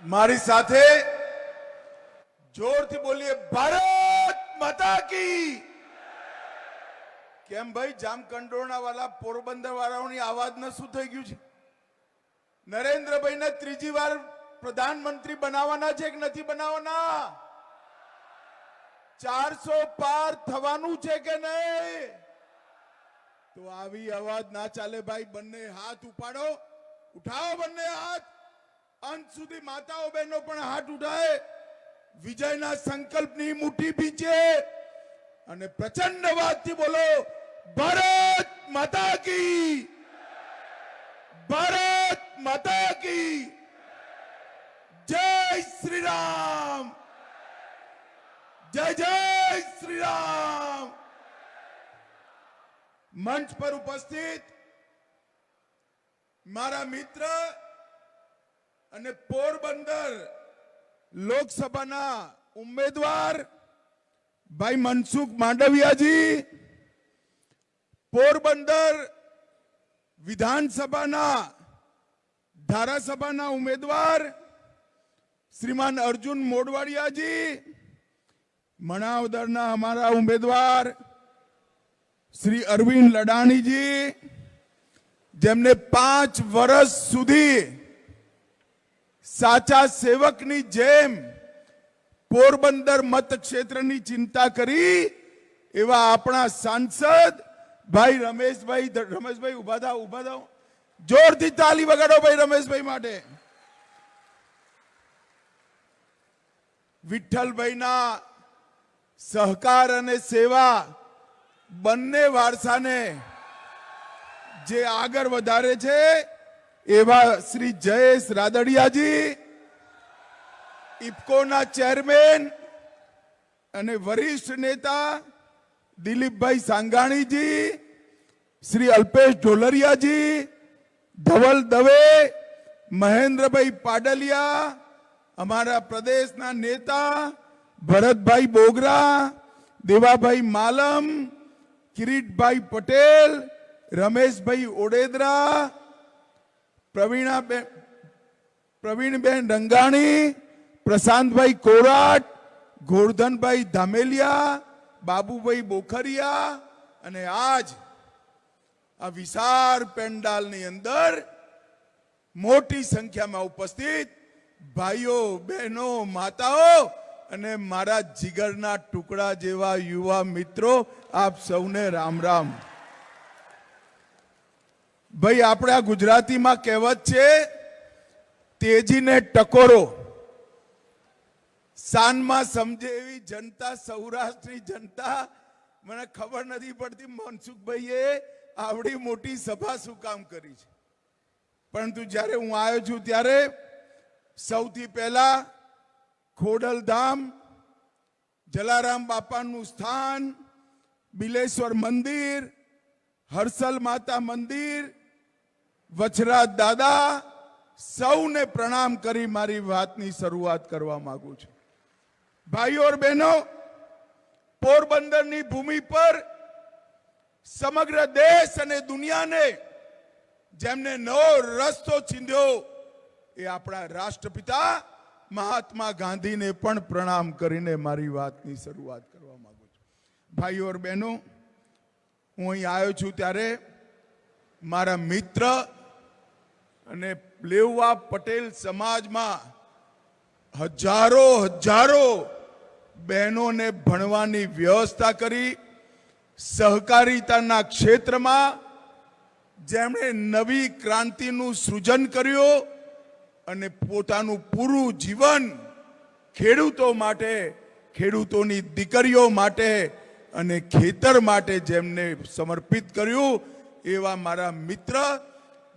મારી સાથે જોરથી બોલીએ ભારત માતા કી। કેમ ભાઈ જામકંડોરણા વાળા પોરબંદર વાળાઓની આવાજને શું થઈ ગયું છે? નરેન્દ્રભાઈને ત્રીજી વાર પ્રધાનમંત્રી બનાવવાના છે કે નથી બનાવવાના? 400 પાર થવાનું છે કે નહીં? તો આવી અવાજ ના ચાલે ભાઈ। બંને હાથ ઉપાડો, ઉઠાવો બંને હાથ। અંત સુધી માતાઓ બહેનો પણ હાથ ઉઠાય। વિજયના સંકલ્પની મુઠ્ઠી ભીંચે અને પ્રચંડ અવાજથી બોલો ભારત માતા કી, ભારત માતા કી જય શ્રી રામ, જય જય શ્રી રામ। મંચ પર ઉપસ્થિત મારા મિત્ર અને પોરબંદર લોકસભાના ઉમેદવાર ભાઈ મનસુખ માંડવિયાજી, પોરબંદર વિધાનસભાના ધારાસભાના ઉમેદવાર શ્રીમાન અર્જુન મોઢવાડિયાજી, મણાવદરના અમારા ઉમેદવાર શ્રી અરવિંદ લડાણીજી, જેમને 5 વર્ષ સુધી સાચા સેવકની જેમ પોરબંદર મતક્ષેત્રની ચિંતા કરી એવા આપણા સાંસદ ભાઈ રમેશભાઈ ઉભા થાઓ, જોરથી તાલી વગાડો ભાઈ રમેશભાઈ માટે। વિઠ્ઠલભાઈના સહકાર અને સેવા બંને વારસાને જે આગળ વધારે છે એવા શ્રી જયેશ રાદડિયાજી, ઇફકોના ચેરમેન અને વરિષ્ઠ નેતા દિલીપભાઈ સાંગાણીજી, શ્રી અલ્પેશ ઢોલરિયાજી, ધવલ દવે, મહેન્દ્રભાઈ પાડલિયા, અમારા પ્રદેશના નેતા ભરતભાઈ બોગરા, દેવાભાઈ માલમ, કિરીટભાઈ પટેલ, રમેશભાઈ ઓડેદરા, પ્રવીણબેન રંગાણી, પ્રશાંતભાઈ કોરાટ, ગોરધનભાઈ ધામેલિયા, બાબુભાઈ બોખરિયા અને આજ આ વિશાળ પેન્ડાલની અંદર મોટી સંખ્યામાં ઉપસ્થિત ભાઈઓ, બહેનો, માતાઓ અને મારા જીગરના ટુકડા જેવા યુવા મિત્રો, આપ સૌને રામ રામ। ભાઈ આપણા ગુજરાતીમાં કહેવત છે તેજીને ટકોરો, સાનમાં સમજે એવી જનતા, સૌરાષ્ટ્રની જનતા। મને ખબર નથી પડતી મનસુખભાઈએ આવડી મોટી સભા શું કામ કરી છે, પરંતુ જ્યારે હું આવ્યો છું ત્યારે સૌથી પહેલા ખોડલધામ, જલારામ બાપાનું સ્થાન, બિલેશ્વર મંદિર, હર્ષલ માતા મંદિર, વછરાજ દાદા, સૌને પ્રણામ કરી મારી વાતની શરૂઆત કરવા માંગુ છું। ભાઈઓ और બહેનો, પોરબંદરની ભૂમિ પર સમગ્ર દેશ અને દુનિયાને જેમને નવો રસ્તો ચીંધ્યો એ આપણા રાષ્ટ્રપિતા મહાત્મા ગાંધીને પણ પ્રણામ કરીને મારી વાતની શરૂઆત કરવા માંગુ છું। ભાઈઓ और બહેનો, હું અહીં આવ્યો છું ત્યારે મારા મિત્ર અને લેઉવા પટેલ સમાજમાં હજારો બહેનોને ભણવાની વ્યવસ્થા કરી, સહકારિતાના ક્ષેત્રમાં જેમણે નવી ક્રાંતિનું સૃજન કર્યું અને પોતાનું પૂરું જીવન ખેડૂતો માટે, ખેડૂતોની દીકરીઓ માટે અને ખેતર માટે જેમને સમર્પિત કર્યું એવા મારા મિત્ર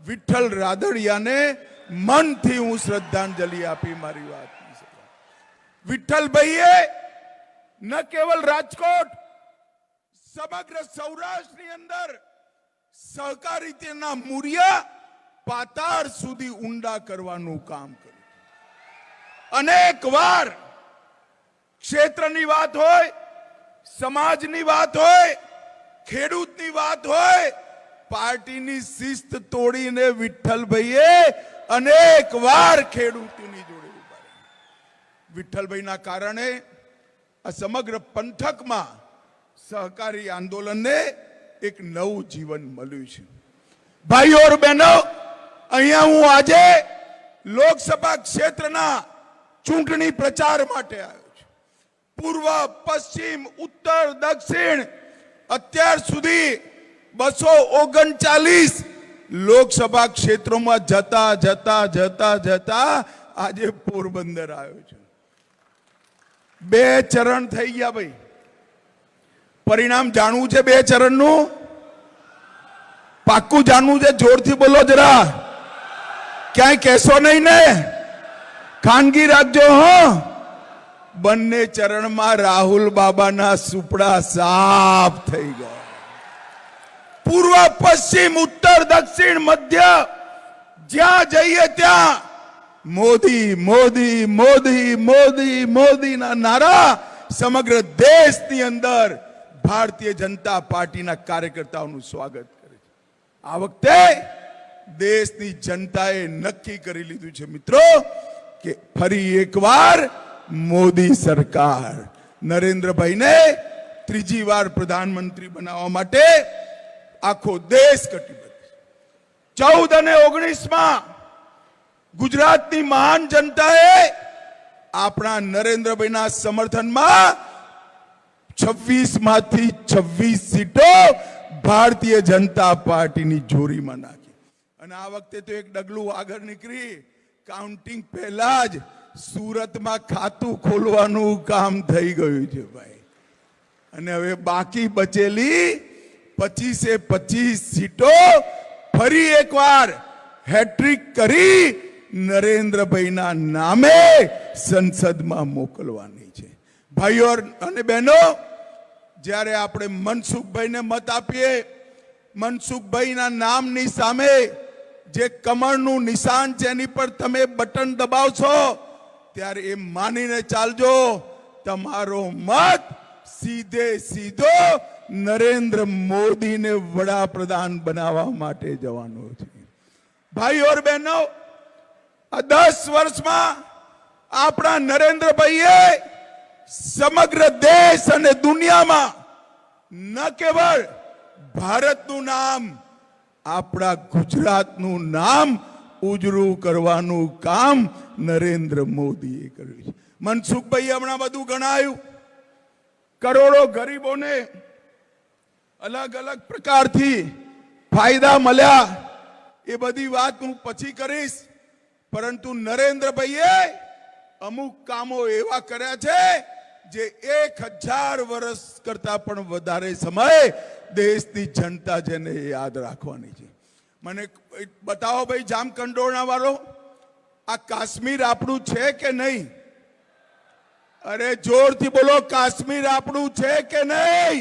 વિઠ્ઠલ રાદડિયાને મનથી હું શ્રદ્ધાંજલિ આપી મારી વાત। વિઠ્ઠલભાઈએ ન કેવલ રાજકોટ, સમગ્ર સૌરાષ્ટ્રની અંદર સહકારિતાના મૂળિયા પાતાળ સુધી ઊંડા કરવાનું કામ કર્યું। અનેક વાર ક્ષેત્રની વાત હોય, સમાજની વાત હોય, ખેડૂતની વાત હોય, પાર્ટીની શિસ્ત તોડીને વિઠ્ઠલભાઈએ અનેક વાર ખેડૂતોની જોડે ઉભા વિઠ્ઠલભાઈના કારણે આ સમગ્ર પંથકમાં સહકારી આંદોલનને એક નવું જીવન મળ્યું છે. ભાઈઓ और બહેનો, અહીંયા હું આજે લોકસભા ક્ષેત્રના ચૂંટણી પ્રચાર માટે આવ્યો છું. પૂર્વ, પશ્ચિમ, ઉત્તર, દક્ષિણ અત્યાર સુધી 239 લોકસભા ક્ષેત્રોમાં જતા જતા જતા જતા આજે પોરબંદર આવ્યો છું. 2 ચરણ થઈ ગયા ભાઈ. પરિણામ જાણવું છે 2 ચરણનું? પાક્કું જાણવું છે? જોરથી બોલો જરા. ક્યાંય કહેશો નહીં ને? ખાનગી રાખજો હો. બંને ચરણમાં રાહુલ બાબાના સુપડા સાફ થઈ ગયા. પૂર્વ, પશ્ચિમ, ઉત્તર, દક્ષિણ, મધ્ય જ્યાં જઈએ ત્યાં મોદી મોદી મોદી મોદી મોદીના નારા સમગ્ર દેશની અંદર ભારતીય જનતા પાર્ટીના કાર્યકર્તાઓનું સ્વાગત કરે છે. આ વખતે દેશની જનતાએ નક્કી કરી લીધું છે મિત્રો કે ફરી એકવાર મોદી સરકાર, નરેન્દ્રભાઈને ત્રીજી વાર પ્રધાનમંત્રી બનાવવા માટે આખો દેશ કટિબદ્ધ છે. 14 અને 19માં ગુજરાતની મહાન જનતાએ આપણા નરેન્દ્રભાઈના સમર્થનમાં 26 માંથી 26 સીટો ભારતીય જનતા પાર્ટીની જોરીમાં નાખી. અને આ વખતે તો એક ડગલું આગળ નીકળી. કાઉન્ટિંગ પહેલા જ સુરતમાં ખાતું ખોલવાનું કામ થઈ ગયું છે ભાઈ. અને હવે બાકી બચેલી 25 સીટો ફરી એકવાર હેટ્રિક કરી નરેન્દ્રભાઈના નામે સંસદમાં મોકલવાની છે. ભાઈઓ અને બહેનો, જ્યારે આપણે મનસુખભાઈને મત આપીએ, મનસુખભાઈના નામની સામે જે કમળનું નિશાન છે એની પર તમે બટન દબાવશો ત્યારે એ માનીને ચાલજો, તમારો મત સીધે સીધો નરેન્દ્ર મોદીને વડાપ્રધાન બનાવવા માટે જવાનો છે. ભાઈઓ और બહેનો, આ 10 વર્ષમાં આપણા નરેન્દ્રભાઈએ સમગ્ર દેશ અને દુનિયામાં ન કેવળ ભારતનું નામ, આપણા ગુજરાતનું નામ ઉજળું કરવાનું કામ નરેન્દ્ર મોદીએ કર્યું છે. મનસુખભાઈએ હમણાં બધું ગણાયું. કરોડો ગરીબોને અલગ અલગ પ્રકારથી ફાયદા મળ્યા. એ બધી વાત હું પછી કરીશ. પરંતુ નરેન્દ્રભાઈએ અમુક કામો એવા કર્યા છે જે 1000 વર્ષ કરતા પણ વધારે સમય દેશની જનતા જેને યાદ રાખવાની છે. મને બતાવો ભાઈ જામકંડોરણા વાળો, આ કાશ્મીર આપણું છે કે નહીં? અરે જોરથી બોલો, કાશ્મીર આપણું છે કે નહીં?